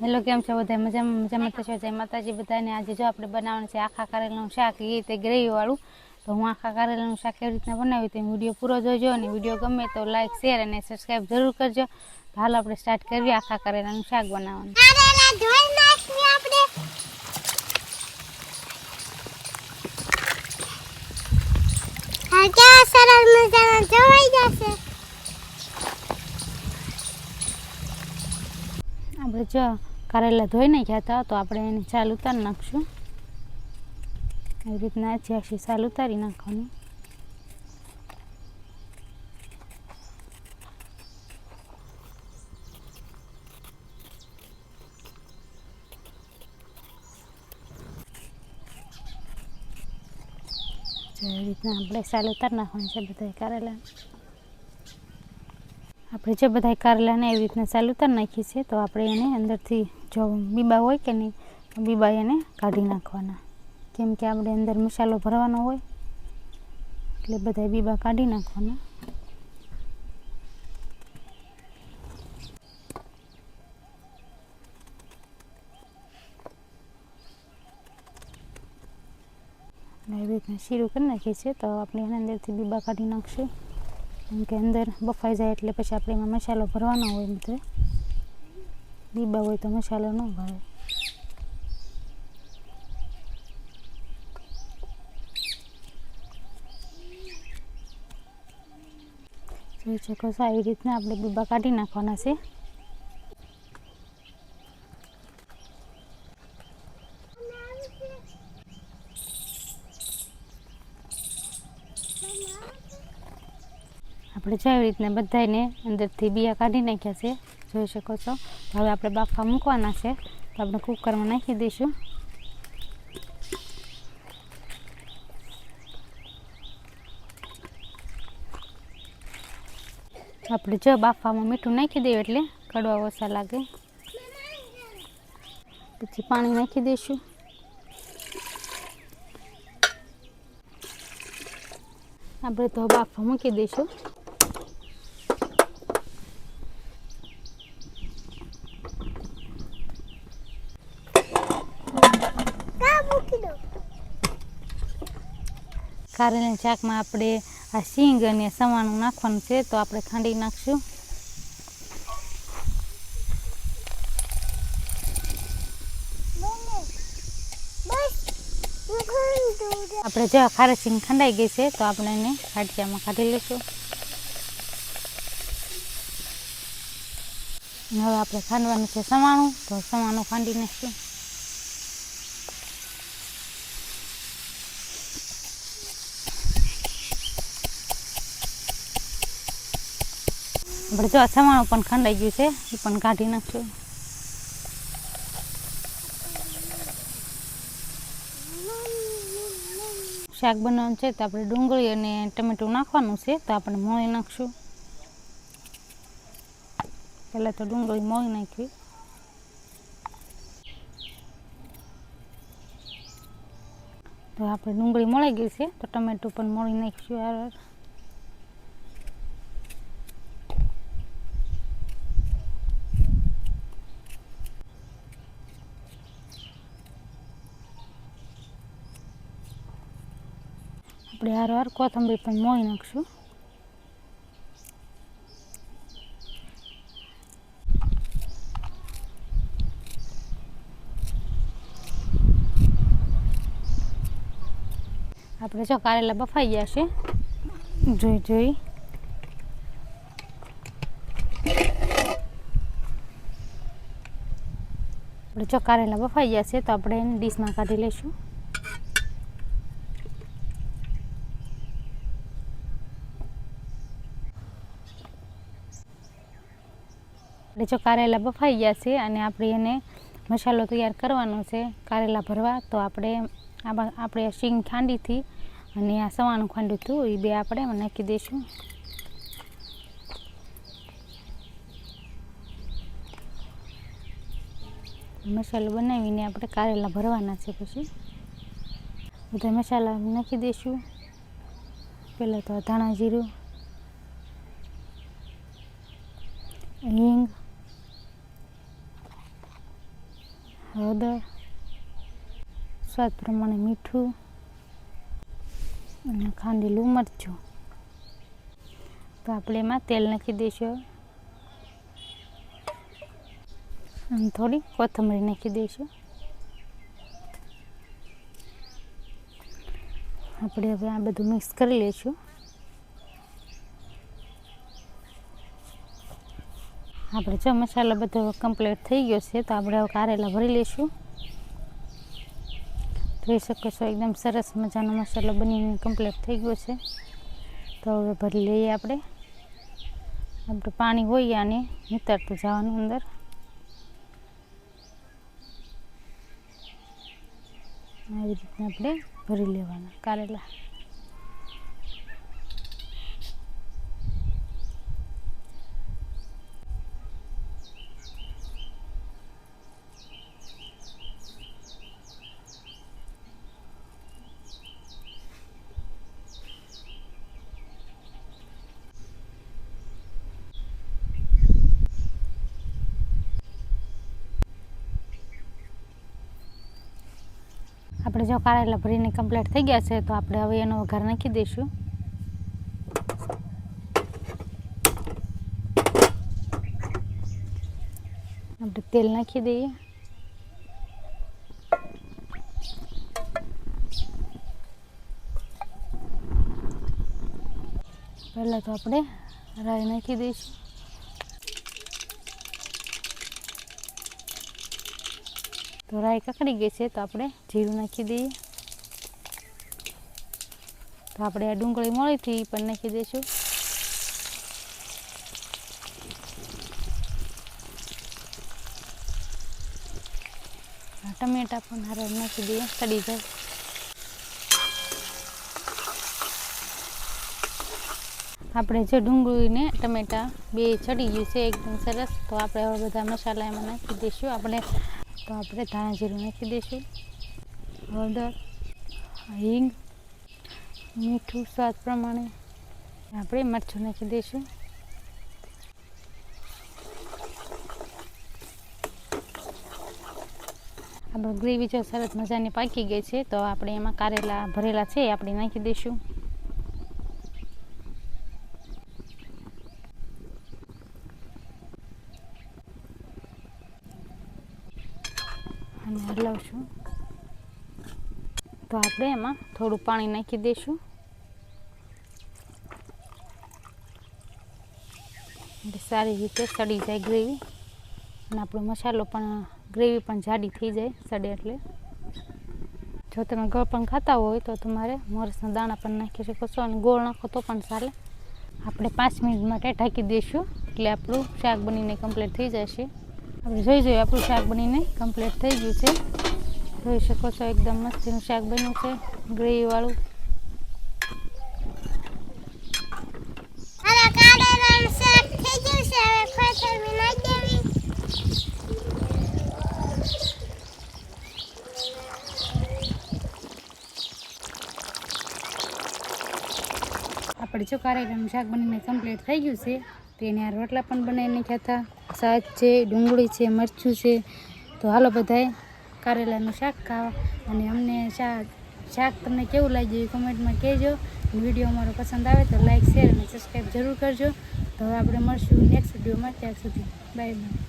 Hello, કેમ છો બધા? મજામાં થશો? જય માતાજી બધાને. આજે જો આપણે બનાવવાનું છે આખા કારેલાનું શાક, એ રીતે ગ્રેવીવાળું. તો હું આખા કારેલાનું શાક કેવી રીતના બનાવ્યું તો વિડીયો પૂરો જોજો, અને વિડીયો ગમે તો લાઈક, શેર અને સબસ્ક્રાઈબ જરૂર કરજો. તો હાલો આપણે સ્ટાર્ટ કરીએ આખા કારેલાનું શાક બનાવવાનું. આપણે જો કારેલા ધોઈ નાખ્યા હતા, તો આપણે એની છાલ ઉતારી નાખશું. એવી રીતના આછી છાલ ઉતારી નાખવાની. એવી રીતના આપણે છાલ ઉતારી નાખવાની છે બધા કારેલા. આપણે જે બધા કારેલાને એવી રીતના છાલ ઉતારી નાખી છે, તો આપણે એને અંદરથી જો બીબા હોય કે નહીં, તો બીબા એને કાઢી નાખવાના. કેમ કે આપણે અંદર મસાલો ભરવાનો હોય, એટલે બધા બીબા કાઢી નાખવાના. એવી રીતના શીરું કરી નાખીએ છીએ, તો આપણે એના અંદરથી બીબા કાઢી નાખશું. કેમ કે અંદર બફાઈ જાય એટલે પછી આપણે એમાં મસાલો ભરવાનો હોય. બધે બીબા હોય તો મસાલો ન ભરાય. જોઈ શકો છો, આવી રીતના આપણે બીબા કાઢી નાખવાના છે. આપણે જેવી રીતના બધાને અંદરથી બિયા કાઢી નાખ્યા છે, જોઈ શકો છો. હવે આપણે બાફા મૂકવાના છે, તો આપણે કુકરમાં નાખી દઈશું. આપણે જો બાફામાં મીઠું નાખી દઈએ એટલે કડવા ઓછા લાગે. પછી પાણી નાખી દઈશું. આપણે તો બાફા મૂકી દઈશું. કારેલાના શાકમાં આપણે આ સિંગ અને સવાણું નાખવાનું છે, તો આપણે ખાંડી નાખશું. આપણે જો ખારી સિંગ ખંડાઈ ગઈ છે, તો આપણે એને ખાટિયામાં કાઢી લઈશું. હવે આપણે ખાંડવાનું છે સવાણું, તો સવાણું ખાંડી નાખશું. આપણે જો સવાણું પણ ખંડાઈ ગયું છે, એ પણ કાઢી નાખશું. શાક બનાવવાનું છે, તો આપણે ડુંગળી અને ટમેટું નાખવાનું છે, તો આપણે મોળી નાખશું. પહેલાં તો ડુંગળી મોળી નાખવી. તો આપણે ડુંગળી મળી ગઈ છે, તો ટમેટું પણ મોળી નાખીશું. આપણે હાર કોથમરી પણ મોળી નાખશું. આપણે જો કારેલા બફાઈ ગયા છે, જોઈ આપણે જો કારેલા બફાઈ ગયા છે, તો આપણે એને ડીશમાં કાઢી લઈશું. આપણે જો કારેલા બફાઈ ગયા છે, અને આપણે એને મસાલો તૈયાર કરવાનો છે કારેલા ભરવા. તો આપણે શીંગ ખાંડીથી અને આ સવાણું ખાંડ્યું હતું, એ બે આપણે નાખી દઈશું. મસાલો બનાવીને આપણે કારેલા ભરવાના છે. પછી બધા મસાલા નાખી દઈશું. પહેલાં તો ધાણા જીરું, હિંગ, હળદર, સ્વાદ પ્રમાણે મીઠું અને ખાંડેલું મરચું. તો આપણે એમાં તેલ નાખી દઈશું અને થોડી કોથમરી નાખી દઈશું. આપણે હવે આ બધું મિક્સ કરી લઈશું. આપણે જો મસાલો બધો કમ્પ્લીટ થઈ ગયો છે, તો આપણે હવે કારેલા ભરી લઈશું. જોઈ શકો છો એકદમ સરસ મજાનો મસાલો બનીને કમ્પ્લીટ થઈ ગયો છે. તો હવે ભરી લઈએ આપણે પાણી હોય આને નીતરતું જવાનું અંદર. આવી રીતના આપણે ભરી લેવાના કારેલા. આપણે જો કારેલા ભરીને કમ્પ્લીટ થઈ ગયા છે, તો આપણે હવે એનો વઘાર નાખી દઈશું. આપણે તેલ નાખી દઈએ. પહેલાં તો આપણે રાઈ નાખી દઈશું. તો રાઈ કકડી ગઈ છે, તો આપણે જીરું નાખી દઈએ. તો આપણે આ ડુંગળી મળી હતી એ પણ નાખી દઈશું. ટમેટા પણ હારે નાખી દઈએ, સડી જાય. આપણે જે ડુંગળીને ટમેટા બે ચડી ગયું છે એકદમ સરસ. તો આપણે હવે બધા મસાલા એમાં નાખી દઈશું. આપણે ધાણા જીરું નાખી દઈશું, હળદર, હિંગ, મીઠું સ્વાદ પ્રમાણે. આપણે મરચું નાખી દઈશું. આપણે ગ્રેવી જો સરસ મજાની પાકી ગઈ છે, તો આપણે એમાં કારેલા ભરેલા છે આપણે નાખી દઈશું. અને હલાવશું. તો આપણે એમાં થોડું પાણી નાખી દઈશું. સારી રીતે સડી જાય ગ્રેવી, અને આપણો મસાલો પણ ગ્રેવી પણ જાડી થઈ જાય સડે એટલે. જો તમે ગોળ પણ ખાતા હોય તો તમારે મરચના દાણા પણ નાખી શકો છો, અને ગોળ નાખો તો પણ ચાલે. આપણે 5 મિનિટ માટે ઢાંકી દઈશું, એટલે આપણું શાક બનીને કમ્પ્લીટ થઈ જશે. આપણે જોઈ આપણું શાક બનીને કમ્પ્લીટ થઈ ગયું છે. જોઈ શકો છો એકદમ મસ્તીનું શાક બન્યું છે, ગ્રેવીવાળું. આપણે જો કારેલાનું શાક બનીને કમ્પ્લીટ થઈ ગયું છે. તેને આ રોટલા પણ બનાવીને ખાતા, શાક છે, ડુંગળી છે, મરચું છે. તો હાલો બધાય કારેલાનું શાક ખાવા. અને અમને શાક તમને કેવું લાગ્યું એ કમેન્ટમાં કહેજો. વિડીયો અમારો પસંદ આવે તો લાઈક, શેર અને સબસ્ક્રાઈબ જરૂર કરજો. તો હવે આપણે મળશું નેક્સ્ટ વિડીયોમાં. ત્યાં સુધી બાય બાય.